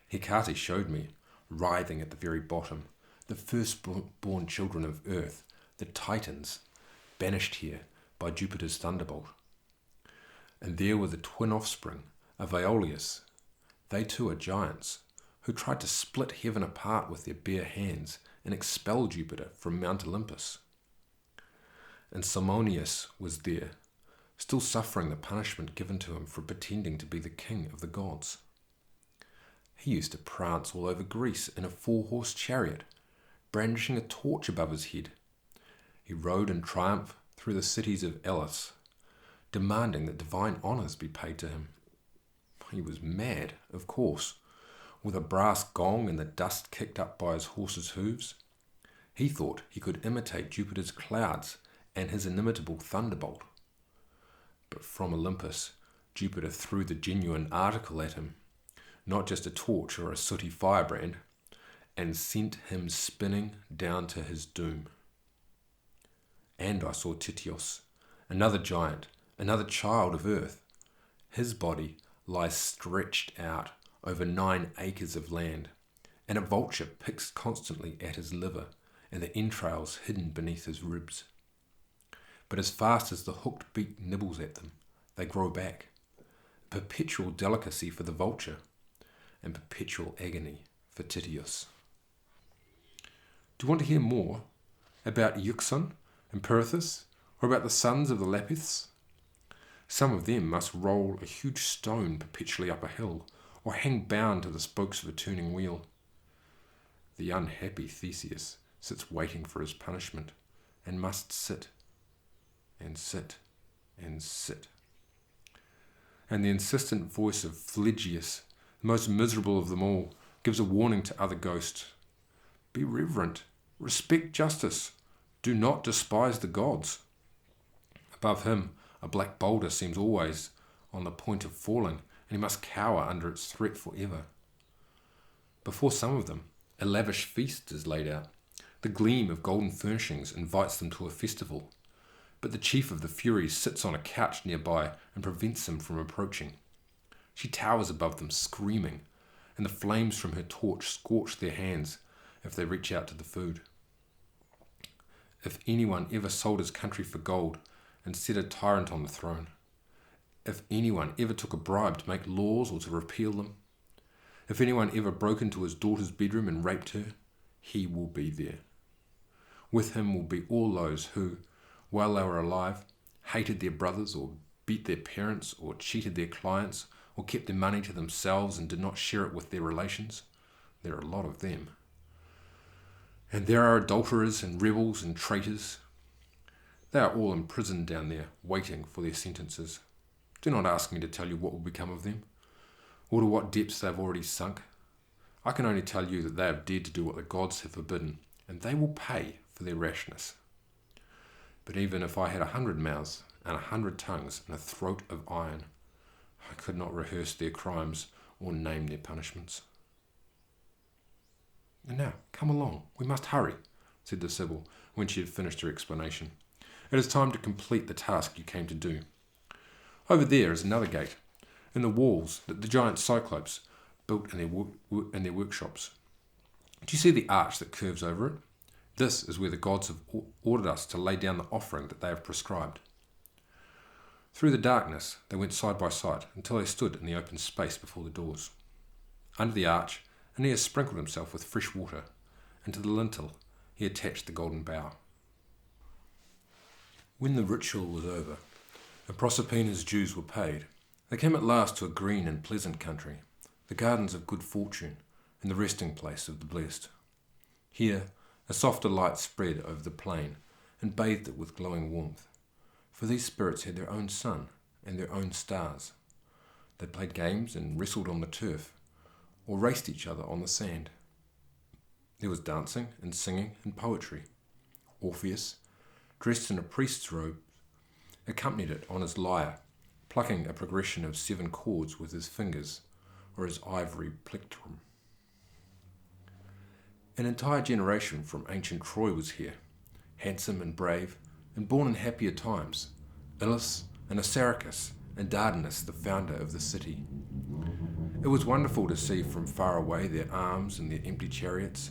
Hecate showed me, writhing at the very bottom, the firstborn children of earth, the Titans, banished here by Jupiter's thunderbolt. And there were the twin offspring of Aeolus. They too are giants, who tried to split heaven apart with their bare hands and expel Jupiter from Mount Olympus. And Simonius was there, still suffering the punishment given to him for pretending to be the king of the gods. He used to prance all over Greece in a 4-horse chariot, brandishing a torch above his head. He rode in triumph through the cities of Elis, demanding that divine honours be paid to him. He was mad, of course, with a brass gong and the dust kicked up by his horse's hooves. He thought he could imitate Jupiter's clouds and his inimitable thunderbolt. But from Olympus, Jupiter threw the genuine article at him, not just a torch or a sooty firebrand, and sent him spinning down to his doom. And I saw Tityos, another giant, another child of earth. His body lies stretched out over 9 acres of land, and a vulture picks constantly at his liver and the entrails hidden beneath his ribs. But as fast as the hooked beak nibbles at them, they grow back, a perpetual delicacy for the vulture, and perpetual agony for Tityus. Do you want to hear more about Euxon and Pirithous, or about the sons of the Lapiths? Some of them must roll a huge stone perpetually up a hill, or hang bound to the spokes of a turning wheel. The unhappy Theseus sits waiting for his punishment, and must sit, and sit, and sit. And the insistent voice of Phlegius, the most miserable of them all, gives a warning to other ghosts. Be reverent, respect justice, do not despise the gods. Above him, a black boulder seems always on the point of falling, and he must cower under its threat forever. Before some of them, a lavish feast is laid out. The gleam of golden furnishings invites them to a festival, but the chief of the Furies sits on a couch nearby and prevents them from approaching. She towers above them, screaming, and the flames from her torch scorch their hands if they reach out to the food. If anyone ever sold his country for gold and set a tyrant on the throne, if anyone ever took a bribe to make laws or to repeal them, if anyone ever broke into his daughter's bedroom and raped her, he will be there. With him will be all those who, while they were alive, hated their brothers or beat their parents or cheated their clients or kept their money to themselves and did not share it with their relations. There are a lot of them. And there are adulterers and rebels and traitors. They are all imprisoned down there, waiting for their sentences. Do not ask me to tell you what will become of them, or to what depths they have already sunk. I can only tell you that they have dared to do what the gods have forbidden, and they will pay for their rashness. But even if I had 100 mouths and 100 tongues and a throat of iron, I could not rehearse their crimes or name their punishments. And now, come along, we must hurry, said the Sibyl when she had finished her explanation. It is time to complete the task you came to do. Over there is another gate, in the walls that the giant Cyclopes built in their workshops. Do you see the arch that curves over it? This is where the gods have ordered us to lay down the offering that they have prescribed. Through the darkness they went side by side until they stood in the open space before the doors. Under the arch, Aeneas sprinkled himself with fresh water, and to the lintel he attached the golden bough. When the ritual was over, and Proserpina's dues were paid, they came at last to a green and pleasant country, the gardens of good fortune, and the resting place of the blessed. Here a softer light spread over the plain, and bathed it with glowing warmth, for these spirits had their own sun and their own stars. They played games and wrestled on the turf, or raced each other on the sand. There was dancing and singing and poetry. Orpheus, dressed in a priest's robe, accompanied it on his lyre, plucking a progression of 7 chords with his fingers or his ivory plectrum. An entire generation from ancient Troy was here, handsome and brave, and born in happier times, Ilus and Assaracus and Dardanus, the founder of the city. It was wonderful to see from far away their arms and their empty chariots.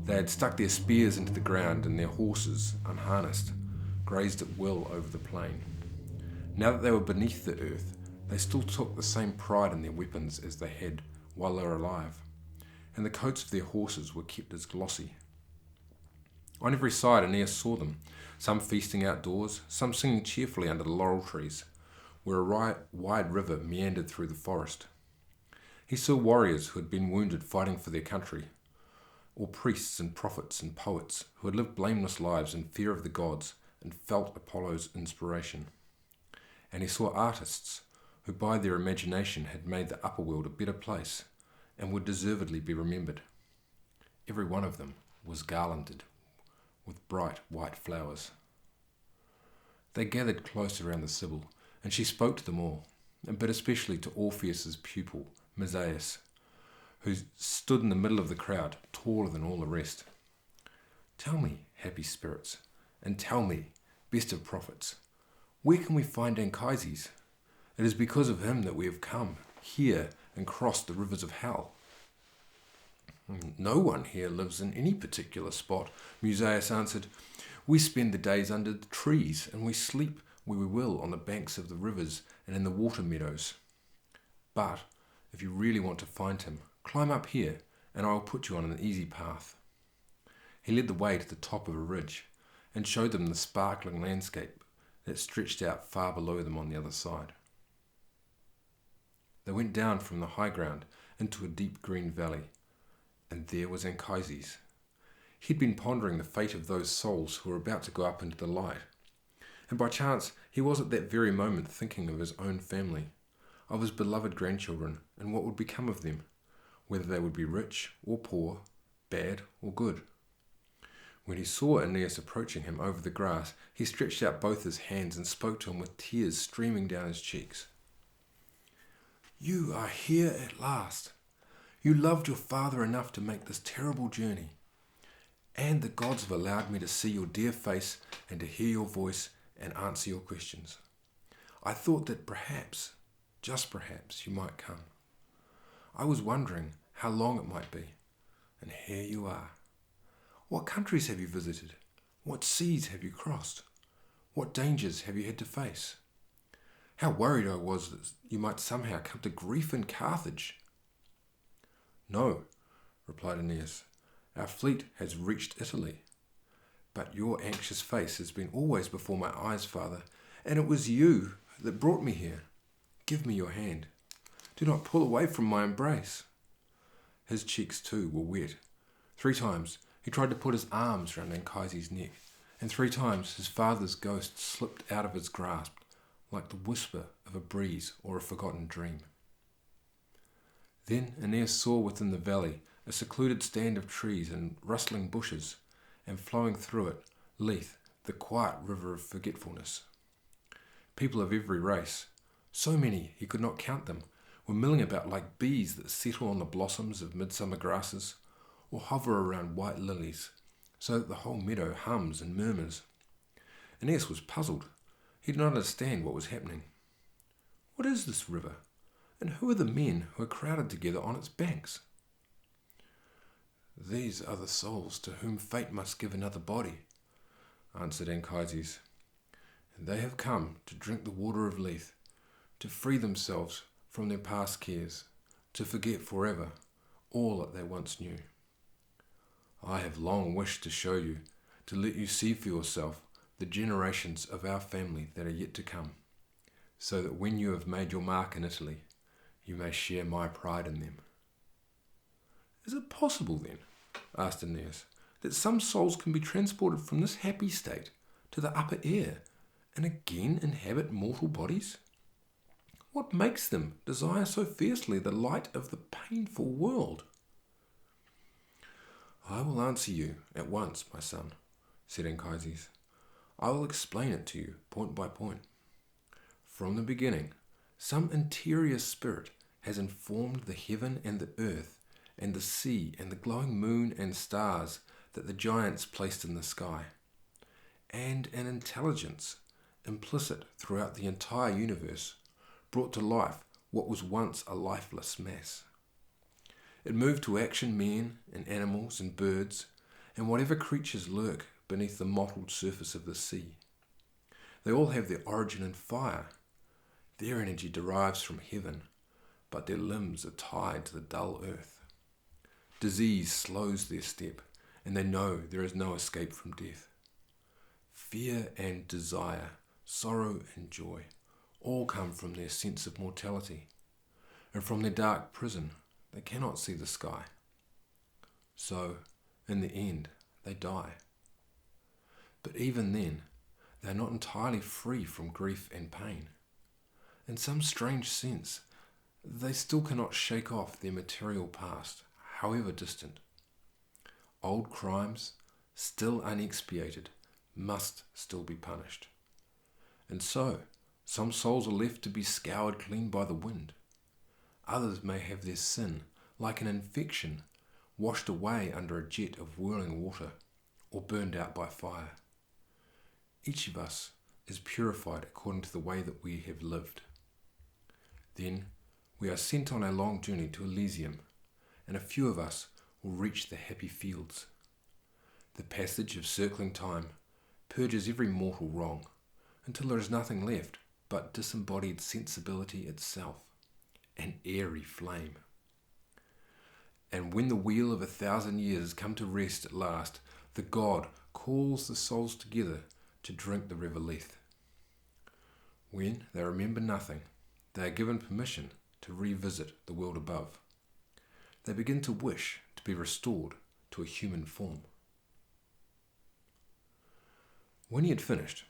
They had stuck their spears into the ground, and their horses, unharnessed, grazed at will over the plain. Now that they were beneath the earth, they still took the same pride in their weapons as they had while they were alive, and the coats of their horses were kept as glossy. On every side Aeneas saw them, some feasting outdoors, some singing cheerfully under the laurel trees, where a wide river meandered through the forest. He saw warriors who had been wounded fighting for their country, or priests and prophets and poets who had lived blameless lives in fear of the gods and felt Apollo's inspiration. And he saw artists who by their imagination had made the upper world a better place and would deservedly be remembered. Every one of them was garlanded with bright white flowers. They gathered close around the Sibyl, and she spoke to them all, but especially to Orpheus's pupil, Misenus, who stood in the middle of the crowd, taller than all the rest. Tell me, happy spirits, and tell me, best of prophets, where can we find Anchises? It is because of him that we have come here and crossed the rivers of hell. No one here lives in any particular spot, Musaeus answered. We spend the days under the trees, and we sleep where we will on the banks of the rivers and in the water meadows. But if you really want to find him, Climb up here, and I will put you on an easy path." He led the way to the top of a ridge, and showed them the sparkling landscape that stretched out far below them on the other side. They went down from the high ground into a deep green valley, and there was Anchises. He'd been pondering the fate of those souls who were about to go up into the light, and by chance he was at that very moment thinking of his own family, of his beloved grandchildren, and what would become of them, whether they would be rich or poor, bad or good. When he saw Aeneas approaching him over the grass, he stretched out both his hands and spoke to him with tears streaming down his cheeks. "You are here at last. You loved your father enough to make this terrible journey, and the gods have allowed me to see your dear face and to hear your voice and answer your questions. I thought that perhaps, just perhaps, you might come. I was wondering how long it might be, and here you are. What countries have you visited? What seas have you crossed? What dangers have you had to face? How worried I was that you might somehow come to grief in Carthage." "No," replied Aeneas, "our fleet has reached Italy. But your anxious face has been always before my eyes, father, and it was you that brought me here. Give me your hand. Do not pull away from my embrace." His cheeks, too, were wet. 3 times he tried to put his arms round Anchises' neck, and 3 times his father's ghost slipped out of his grasp like the whisper of a breeze or a forgotten dream. Then Aeneas saw within the valley a secluded stand of trees and rustling bushes, and flowing through it, Lethe, the quiet river of Forgetfulness. People of every race, so many he could not count them, were milling about like bees that settle on the blossoms of midsummer grasses, or hover around white lilies, so that the whole meadow hums and murmurs. Aeneas was puzzled. He did not understand what was happening. What is this river, and who are the men who are crowded together on its banks? "These are the souls to whom fate must give another body," answered Anchises. "And they have come to drink the water of Lethe, to free themselves from their past cares, to forget forever all that they once knew. I have long wished to show you, to let you see for yourself the generations of our family that are yet to come, so that when you have made your mark in Italy, you may share my pride in them." "Is it possible, then," asked Aeneas, "that some souls can be transported from this happy state to the upper air, and again inhabit mortal bodies? What makes them desire so fiercely the light of the painful world?" "I will answer you at once, my son," said Anchises. "I will explain it to you point by point. From the beginning, some interior spirit has informed the heaven and the earth and the sea and the glowing moon and stars that the giants placed in the sky, and an intelligence implicit throughout the entire universe brought to life what was once a lifeless mass. It moved to action men and animals and birds and whatever creatures lurk beneath the mottled surface of the sea. They all have their origin in fire. Their energy derives from heaven, but their limbs are tied to the dull earth. Disease slows their step, and they know there is no escape from death. Fear and desire, sorrow and joy, all come from their sense of mortality, and from their dark prison they cannot see the sky. So, in the end, they die. But even then, they are not entirely free from grief and pain. In some strange sense, they still cannot shake off their material past, however distant. Old crimes, still unexpiated, must still be punished. And so, some souls are left to be scoured clean by the wind. Others may have their sin, like an infection, washed away under a jet of whirling water, or burned out by fire. Each of us is purified according to the way that we have lived. Then we are sent on a long journey to Elysium, and a few of us will reach the happy fields. The passage of circling time purges every mortal wrong, until there is nothing left but disembodied sensibility itself, an airy flame. And when the wheel of 1,000 years has come to rest at last, the god calls the souls together to drink the Rebirth. When they remember nothing, they are given permission to revisit the world above. They begin to wish to be restored to a human form. When he had finished,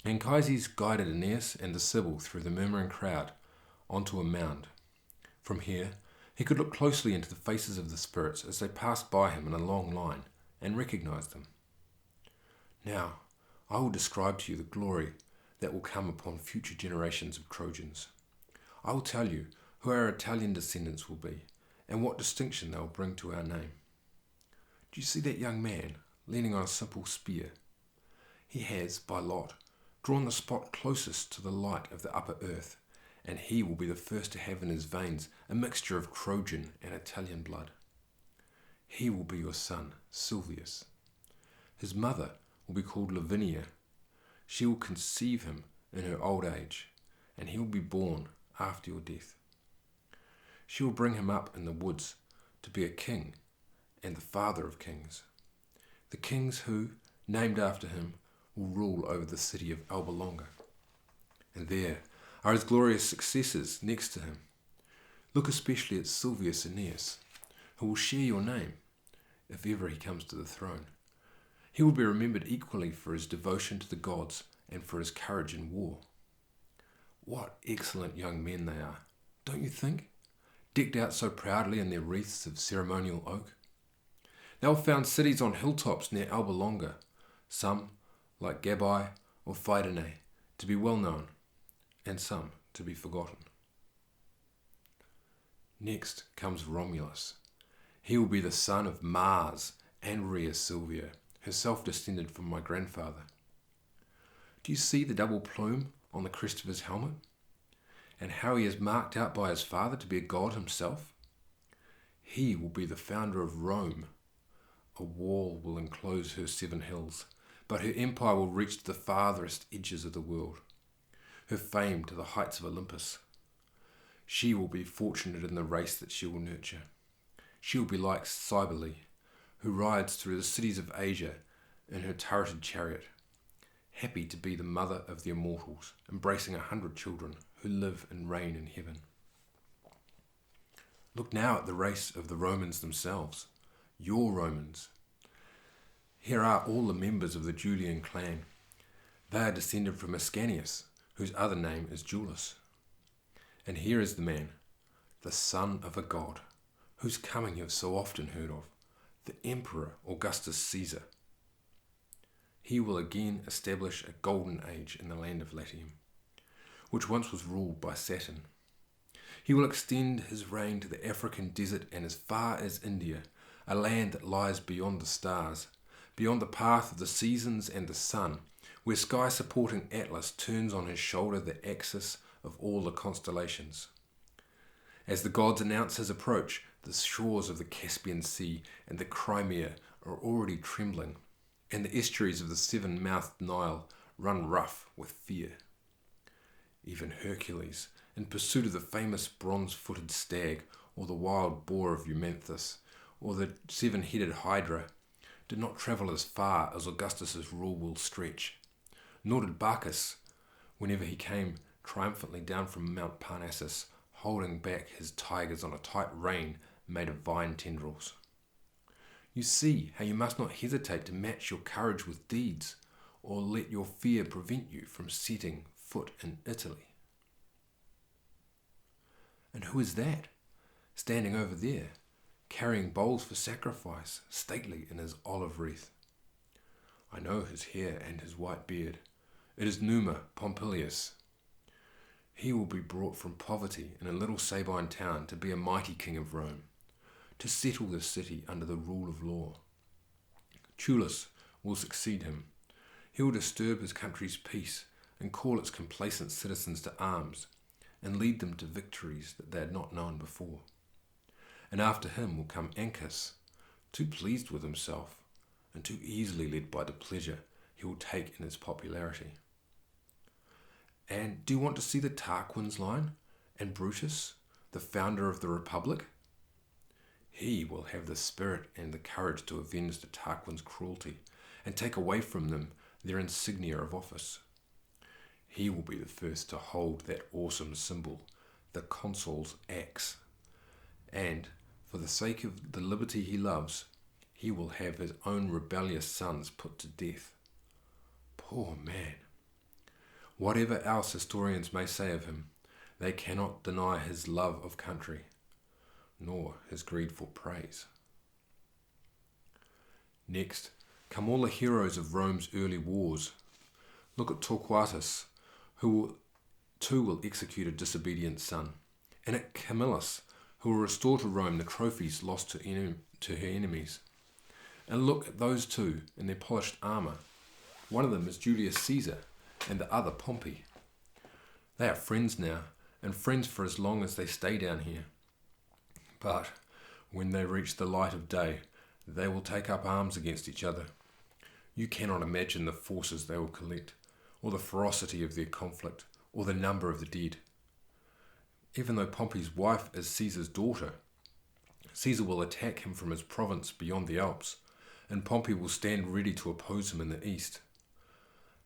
Anchises guided Aeneas and the Sibyl through the murmuring crowd onto a mound. From here, he could look closely into the faces of the spirits as they passed by him in a long line and recognized them. Now, I will describe to you the glory that will come upon future generations of Trojans. I will tell you who our Italian descendants will be and what distinction they will bring to our name. Do you see that young man leaning on a simple spear? He has, by lot, drawn the spot closest to the light of the upper earth, and he will be the first to have in his veins a mixture of Trojan and Italian blood. He will be your son, Silvius. His mother will be called Lavinia. She will conceive him in her old age, and he will be born after your death. She will bring him up in the woods to be a king and the father of kings. The kings who, named after him, will rule over the city of Alba Longa. And there are his glorious successors next to him. Look especially at Silvius Aeneas, who will share your name if ever he comes to the throne. He will be remembered equally for his devotion to the gods and for his courage in war. What excellent young men they are, don't you think? Decked out so proudly in their wreaths of ceremonial oak. They will found cities on hilltops near Alba Longa, some, like Gabii or Fidenae, to be well known, and some to be forgotten. Next comes Romulus. He will be the son of Mars and Rhea Silvia, herself descended from my grandfather. Do you see the double plume on the crest of his helmet? And how he is marked out by his father to be a god himself? He will be the founder of Rome. A wall will enclose her 7 hills, but her empire will reach to the farthest edges of the world, her fame to the heights of Olympus. She will be fortunate in the race that she will nurture. She will be like Cybele, who rides through the cities of Asia in her turreted chariot, happy to be the mother of the immortals, embracing 100 children who live and reign in heaven. Look now at the race of the Romans themselves, your Romans. Here are all the members of the Julian clan. They are descended from Ascanius, whose other name is Julius. And here is the man, the son of a god, whose coming you have so often heard of, the Emperor Augustus Caesar. He will again establish a golden age in the land of Latium, which once was ruled by Saturn. He will extend his reign to the African desert and as far as India, a land that lies beyond the stars, beyond the path of the seasons and the sun, where sky-supporting Atlas turns on his shoulder the axis of all the constellations. As the gods announce his approach, the shores of the Caspian Sea and the Crimea are already trembling, and the estuaries of the 7-mouthed Nile run rough with fear. Even Hercules, in pursuit of the famous bronze-footed stag, or the wild boar of Eumenthus, or the 7-headed Hydra, did not travel as far as Augustus's rule will stretch, nor did Bacchus, whenever he came triumphantly down from Mount Parnassus, holding back his tigers on a tight rein made of vine tendrils. You see how you must not hesitate to match your courage with deeds, or let your fear prevent you from setting foot in Italy. And who is that, standing over there, carrying bowls for sacrifice, stately in his olive wreath? I know his hair and his white beard. It is Numa Pompilius. He will be brought from poverty in a little Sabine town to be a mighty king of Rome, to settle the city under the rule of law. Tullus will succeed him. He will disturb his country's peace and call its complacent citizens to arms and lead them to victories that they had not known before. And after him will come Anchises, too pleased with himself and too easily led by the pleasure he will take in his popularity. And do you want to see the Tarquin's line and Brutus, the founder of the Republic? He will have the spirit and the courage to avenge the Tarquins' cruelty and take away from them their insignia of office. He will be the first to hold that awesome symbol, the consul's axe. And, for the sake of the liberty he loves, he will have his own rebellious sons put to death. Poor man! Whatever else historians may say of him, they cannot deny his love of country, nor his greed for praise. Next come all the heroes of Rome's early wars. Look at Torquatus, who will execute a disobedient son, and at Camillus, who will restore to Rome the trophies lost to her enemies. And look at those two in their polished armour. One of them is Julius Caesar, and the other Pompey. They are friends now, and friends for as long as they stay down here. But when they reach the light of day, they will take up arms against each other. You cannot imagine the forces they will collect, or the ferocity of their conflict, or the number of the dead. Even though Pompey's wife is Caesar's daughter, Caesar will attack him from his province beyond the Alps, and Pompey will stand ready to oppose him in the east.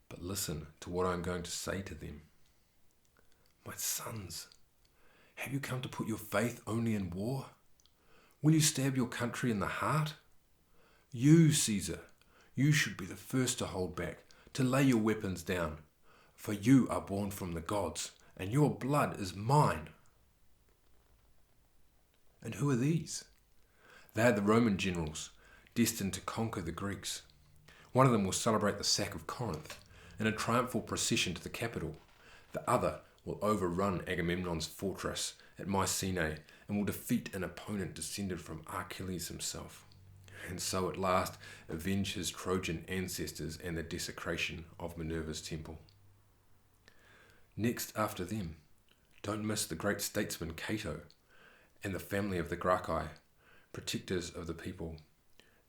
But listen to what I am going to say to them. My sons, have you come to put your faith only in war? Will you stab your country in the heart? You, Caesar, you should be the first to hold back, to lay your weapons down, for you are born from the gods, and your blood is mine. And who are these? They are the Roman generals, destined to conquer the Greeks. One of them will celebrate the sack of Corinth in a triumphal procession to the capital. The other will overrun Agamemnon's fortress at Mycenae and will defeat an opponent descended from Achilles himself, and so at last avenge his Trojan ancestors and the desecration of Minerva's temple. Next after them, don't miss the great statesman Cato and the family of the Gracchi, protectors of the people,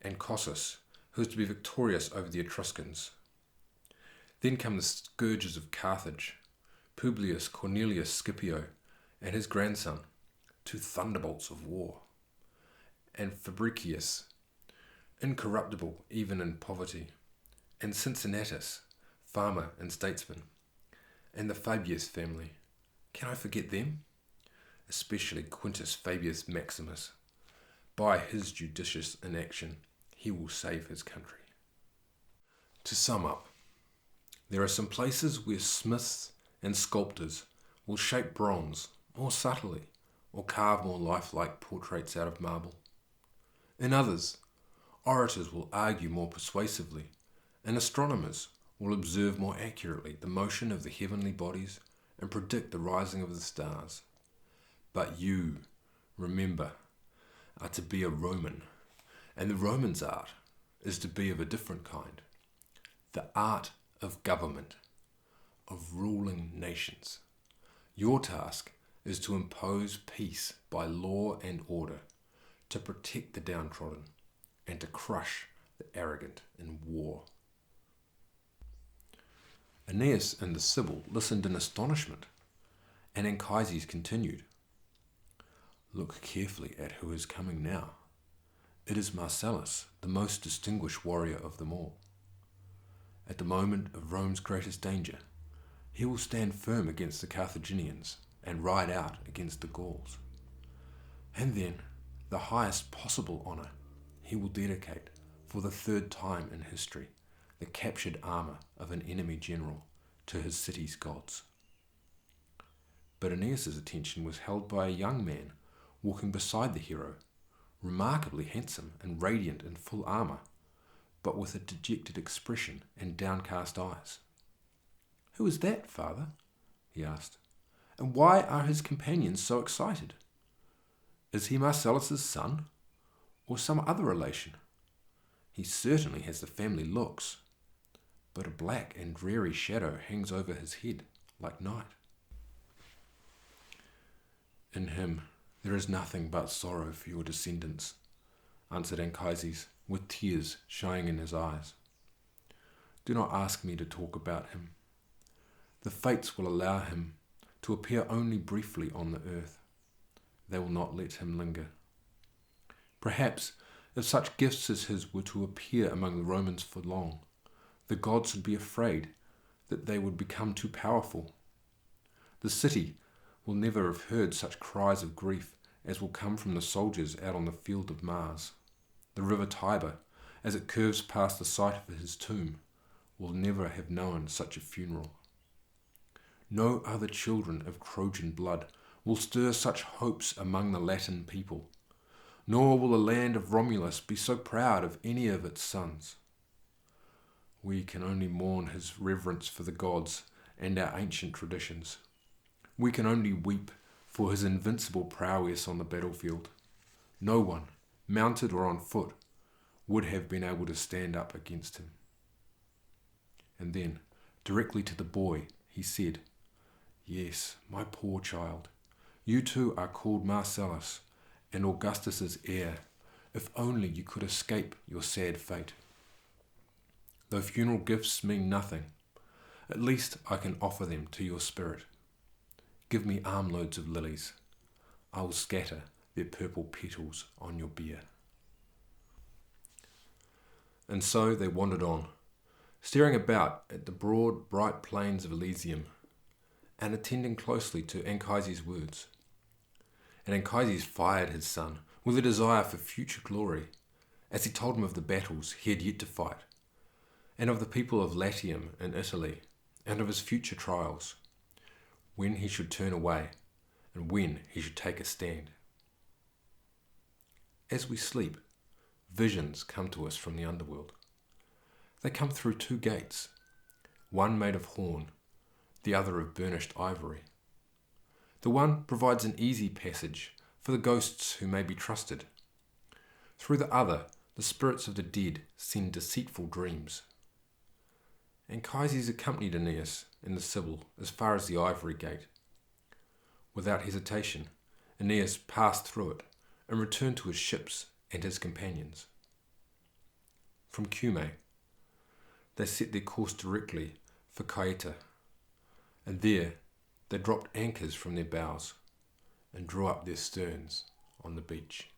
and Cossus, who is to be victorious over the Etruscans. Then come the scourges of Carthage, Publius Cornelius Scipio and his grandson, two thunderbolts of war, and Fabricius, incorruptible even in poverty, and Cincinnatus, farmer and statesman, and the Fabius family. Can I forget them? Especially Quintus Fabius Maximus. By his judicious inaction, he will save his country. To sum up, there are some places where smiths and sculptors will shape bronze more subtly or carve more lifelike portraits out of marble. In others, orators will argue more persuasively, and astronomers will observe more accurately the motion of the heavenly bodies and predict the rising of the stars. But you, remember, are to be a Roman, and the Roman's art is to be of a different kind, the art of government, of ruling nations. Your task is to impose peace by law and order, to protect the downtrodden, and to crush the arrogant in war. Aeneas and the Sibyl listened in astonishment, and Anchises continued, Look carefully at who is coming now. It is Marcellus, the most distinguished warrior of them all. At the moment of Rome's greatest danger, he will stand firm against the Carthaginians and ride out against the Gauls. And then, the highest possible honour, he will dedicate, for the third time in history, the captured armour of an enemy general to his city's gods. But Aeneas' attention was held by a young man walking beside the hero, remarkably handsome and radiant in full armour, but with a dejected expression and downcast eyes. Who is that, father? He asked, and why are his companions so excited? Is he Marcellus's son, or some other relation? He certainly has the family looks, but a black and dreary shadow hangs over his head like night. In him there is nothing but sorrow for your descendants, answered Anchises, with tears shining in his eyes. Do not ask me to talk about him. The fates will allow him to appear only briefly on the earth. They will not let him linger. Perhaps, if such gifts as his were to appear among the Romans for long, the gods would be afraid that they would become too powerful. The city will never have heard such cries of grief as will come from the soldiers out on the field of Mars. The river Tiber, as it curves past the site of his tomb, will never have known such a funeral. No other children of Trojan blood will stir such hopes among the Latin people, nor will the land of Romulus be so proud of any of its sons. We can only mourn his reverence for the gods and our ancient traditions. We can only weep for his invincible prowess on the battlefield. No one, mounted or on foot, would have been able to stand up against him. And then, directly to the boy, he said, "Yes, my poor child, you too are called Marcellus, and Augustus's heir, if only you could escape your sad fate. Though funeral gifts mean nothing, at least I can offer them to your spirit. Give me armloads of lilies. I will scatter their purple petals on your bier." And so they wandered on, staring about at the broad, bright plains of Elysium, and attending closely to Anchises' words. And Anchises fired his son with a desire for future glory, as he told him of the battles he had yet to fight, and of the people of Latium in Italy, and of his future trials, when he should turn away, and when he should take a stand. As we sleep, visions come to us from the underworld. They come through two gates, one made of horn, the other of burnished ivory. The one provides an easy passage for the ghosts who may be trusted. Through the other, the spirits of the dead send deceitful dreams. Anchises accompanied Aeneas and the Sibyl as far as the ivory gate. Without hesitation, Aeneas passed through it and returned to his ships and his companions. From Cumae, they set their course directly for Caieta, and there they dropped anchors from their bows and drew up their sterns on the beach.